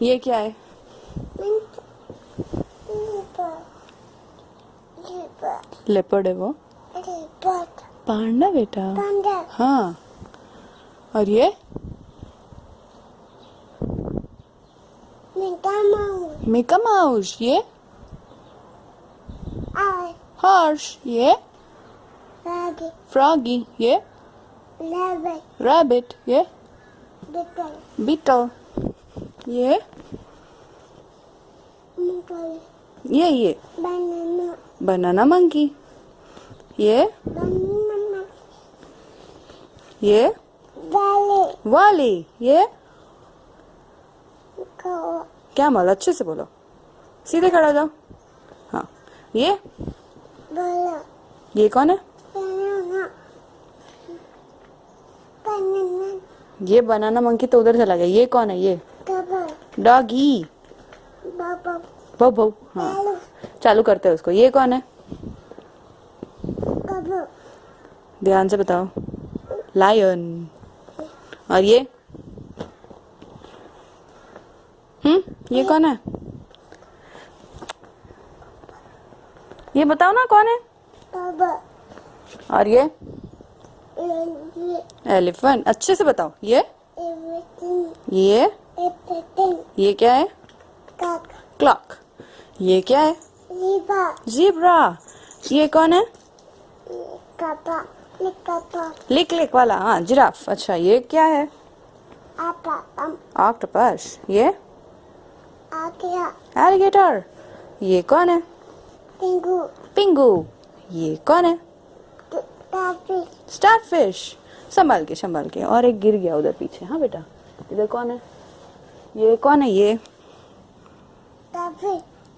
ये क्या है? लेपर्ड है वो। पांडा बेटा। हाँ। और ये? मिका माउस। ये? हॉर्स। ये? फ्रॉगी। ये? रैबिट। ये? बीटल। ये? ये बनाना मंकी। ये? ये? वाली। ये? क्या माल? अच्छे से बोलो, सीधे खड़ा हो जाओ। हाँ। ये कौन है? ये बनाना मंकी तो उधर चला गया। ये कौन है? ये डॉगी। बबू। हाँ, चालू करते हैं उसको। ये कौन है? ध्यान से बताओ। लायन। और ये? ये कौन है? ये बताओ ना कौन है? और ये? एलिफेंट। अच्छे से बताओ। ये क्या है? क्लॉक। ये क्या है? ज़ीब्रा। ये कौन है? लिक लिक वाला। हाँ, जिराफ। अच्छा, ये क्या है? ऑक्टोपस। ये? एलिगेटर। ये कौन है? पिंगू। ये कौन है? स्टारफिश। संभाल के। और एक गिर गया उधर पीछे। हाँ बेटा, इधर कौन है? ये कौन है? ये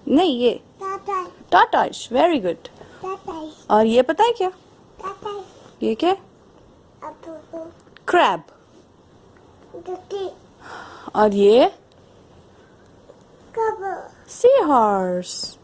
नहीं, ये टाटाइश। Very good. और ये पता है क्या? ये क्या? क्रैब। और ये? Sea horse.